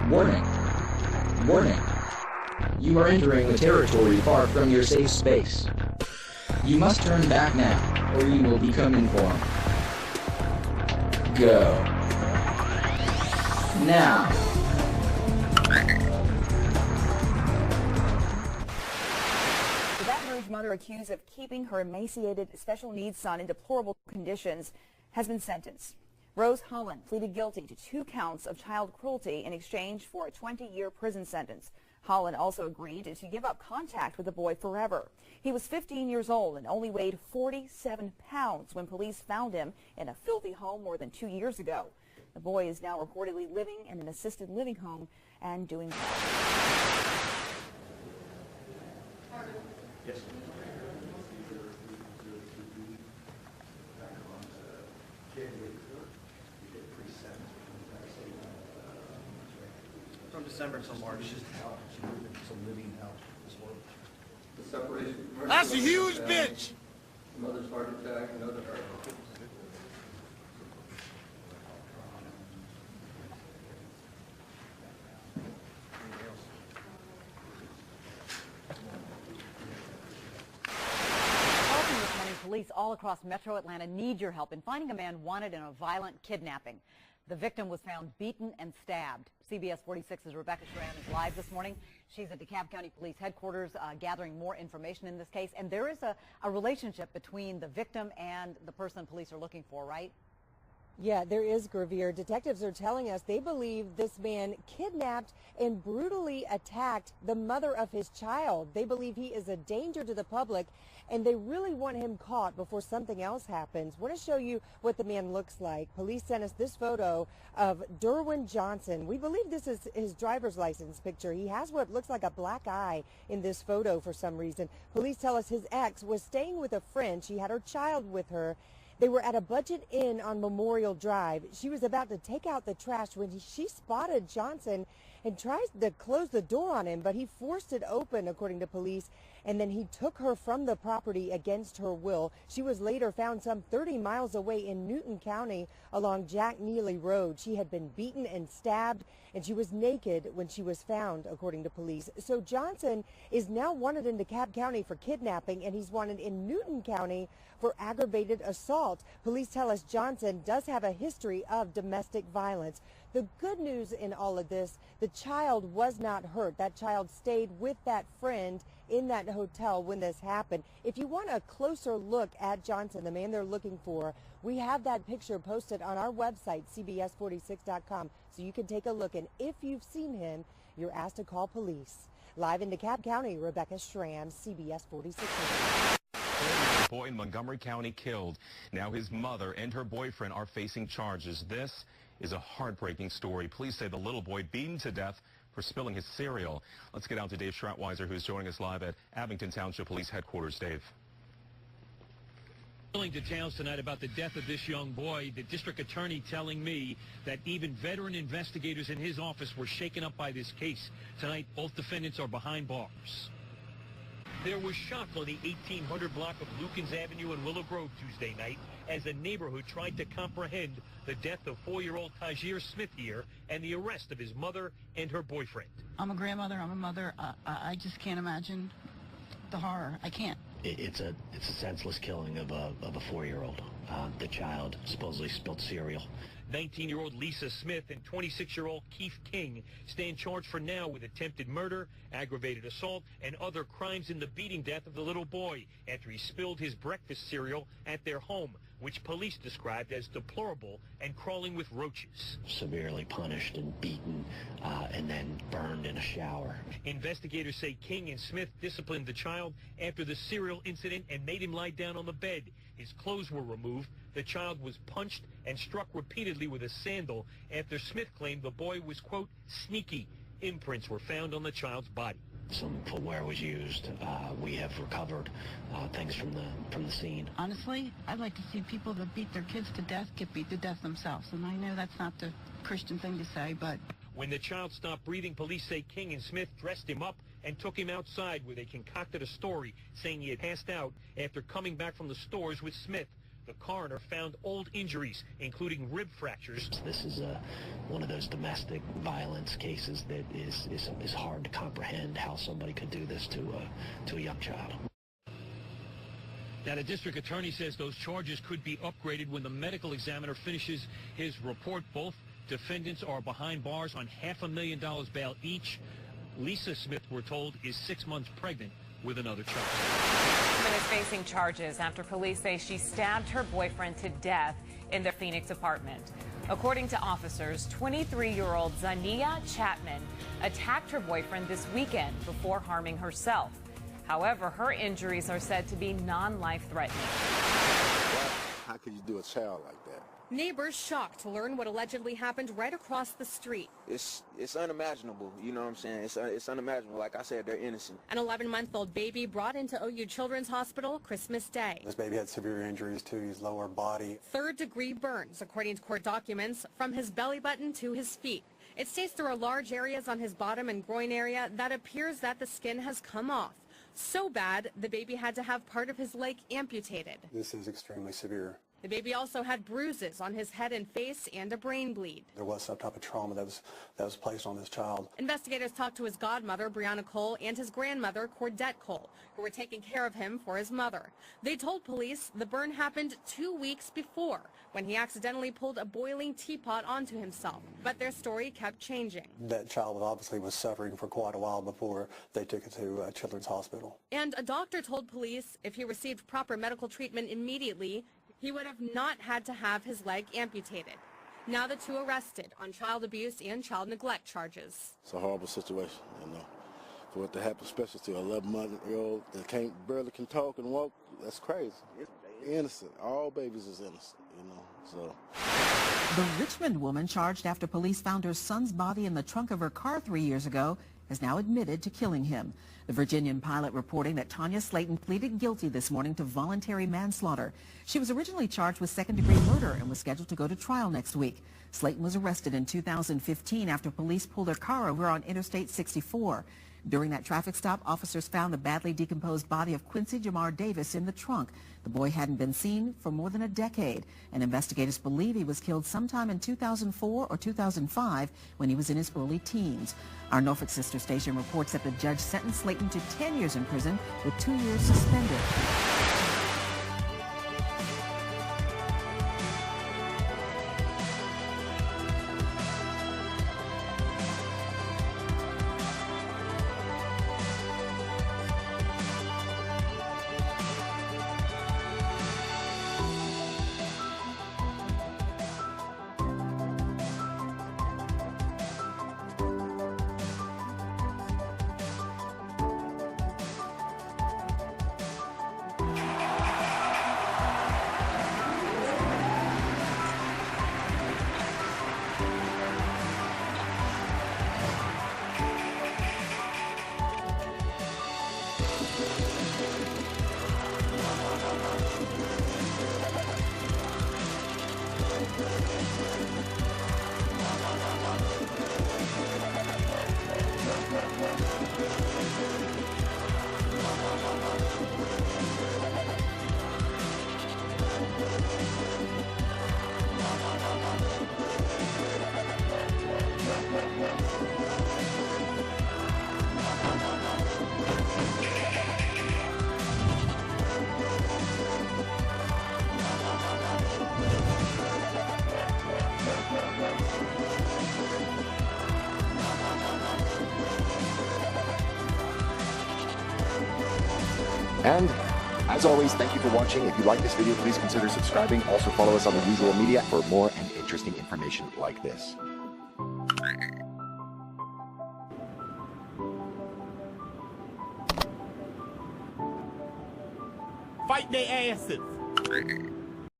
Warning. Warning. You are entering a territory far from your safe space. You must turn back now, or you will become informed. Go. Now. The Baton Rouge mother accused of keeping her emaciated special needs son in deplorable conditions has been sentenced. Rose Holland pleaded guilty to 2 counts of child cruelty in exchange for a 20-year prison sentence. Holland also agreed to give up contact with the boy forever. He was 15 years old and only weighed 47 pounds when police found him in a filthy home more than 2 years ago. The boy is now reportedly living in an assisted living home and doing well. Yes. From December until March. It's just hell. It's a living hell. This world. The separation. That's a huge bitch. Mother's heart attack, another heart. Police all across Metro Atlanta need your help in finding a man wanted in a violent kidnapping. The victim was found beaten and stabbed. CBS 46's Rebecca Schramm is live this morning. She's at DeKalb County Police Headquarters gathering more information in this case. And there is a relationship between the victim and the person police are looking for, right? Yeah, there is, Gravier. Detectives are telling us they believe this man kidnapped and brutally attacked the mother of his child. They believe he is a danger to the public, and they really want him caught before something else happens. I want to show you what the man looks like. Police sent us this photo of Derwin Johnson. We believe this is his driver's license picture. He has what looks like a black eye in this photo for some reason. Police tell us his ex was staying with a friend. She had her child with her. They were at a budget inn on Memorial Drive. She was about to take out the trash when she spotted Johnson and tries to close the door on him, but he forced it open, according to police, and then he took her from the property against her will. She was later found some 30 miles away in Newton County along Jack Neely Road. She had been beaten and stabbed, and she was naked when she was found, according to police. So Johnson is now wanted in DeKalb County for kidnapping, and he's wanted in Newton County for aggravated assault. Police tell us Johnson does have a history of domestic violence. The good news in all of this, the child was not hurt. That child stayed with that friend in that hotel when this happened. If you want a closer look at Johnson, the man they're looking for, we have that picture posted on our website, cbs46.com, so you can take a look. And if you've seen him, you're asked to call police. Live in DeKalb County, Rebecca Schramm, CBS 46. A boy in Montgomery County killed. Now his mother and her boyfriend are facing charges. This is a heartbreaking story. Police say the little boy beaten to death for spilling his cereal. Let's get out to Dave Schratweiser, who's joining us live at Abington Township Police Headquarters. Dave. To towns tonight about the death of this young boy. The district attorney telling me that even veteran investigators in his office were shaken up by this case. Tonight, both defendants are behind bars. There was shock on the 1800 block of Lukens Avenue in Willow Grove Tuesday night as a neighborhood tried to comprehend the death of 4-year-old Tajir Smith here and the arrest of his mother and her boyfriend. I'm a grandmother. I'm a mother. I just can't imagine the horror. I can't. It's a senseless killing of a 4-year-old. The child supposedly spilled cereal. 19-year-old Lisa Smith and 26-year-old Keith King stand charged for now with attempted murder, aggravated assault, and other crimes in the beating death of the little boy after he spilled his breakfast cereal at their home, which police described as deplorable and crawling with roaches. Severely punished and beaten and then burned in a shower. Investigators say King and Smith disciplined the child after the cereal incident and made him lie down on the bed. His clothes were removed. The child was punched and struck repeatedly with a sandal after Smith claimed the boy was, quote, sneaky. Imprints were found on the child's body. Some footwear was used. We have recovered things from the scene. Honestly, I'd like to see people that beat their kids to death get beat to death themselves. And I know that's not the Christian thing to say, but... When the child stopped breathing, police say King and Smith dressed him up and took him outside where they concocted a story saying he had passed out after coming back from the stores with Smith. The coroner found old injuries, including rib fractures. This is one of those domestic violence cases that is hard to comprehend how somebody could do this to a young child. Now, the district attorney says those charges could be upgraded when the medical examiner finishes his report. Both defendants are behind bars on $500,000 bail each. Lisa Smith, we're told, is 6 months pregnant with another child. The woman is facing charges after police say she stabbed her boyfriend to death in their Phoenix apartment. According to officers, 23-year-old Zania Chapman attacked her boyfriend this weekend before harming herself. However, her injuries are said to be non-life-threatening. How could you do a child like that? Neighbors shocked to learn what allegedly happened right across the street. It's unimaginable, you know what I'm saying? It's unimaginable. Like I said, they're innocent. An 11-month-old baby brought into OU Children's Hospital Christmas Day. This baby had severe injuries to his lower body. Third-degree burns, according to court documents, from his belly button to his feet. It states there are large areas on his bottom and groin area that appears that the skin has come off. So bad, the baby had to have part of his leg amputated. This is extremely severe. The baby also had bruises on his head and face and a brain bleed. There was some type of trauma that was placed on this child. Investigators talked to his godmother, Brianna Cole, and his grandmother, Cordette Cole, who were taking care of him for his mother. They told police the burn happened 2 weeks before, when he accidentally pulled a boiling teapot onto himself. But their story kept changing. That child obviously was suffering for quite a while before they took it to Children's Hospital. And a doctor told police if he received proper medical treatment immediately, he would have not had to have his leg amputated. Now the two arrested on child abuse and child neglect charges. It's a horrible situation, you know. For it to happen, especially to an 11-month-old that barely can talk and walk, that's crazy. It's innocent. All babies is innocent, you know, so. The Richmond woman charged after police found her son's body in the trunk of her car 3 years ago has now admitted to killing him. The Virginian pilot reporting that Tanya Slayton pleaded guilty this morning to voluntary manslaughter. She was originally charged with second-degree murder and was scheduled to go to trial next week. Slayton was arrested in 2015 after police pulled her car over on Interstate 64. During that traffic stop, officers found the badly decomposed body of Quincy Jamar Davis in the trunk. The boy hadn't been seen for more than a decade, and investigators believe he was killed sometime in 2004 or 2005 when he was in his early teens. Our Norfolk sister station reports that the judge sentenced Slayton to 10 years in prison with 2 years suspended. And as always, thank you for watching. If you like this video, please consider subscribing. Also follow us on the usual media for more and interesting information like this. Fight their asses.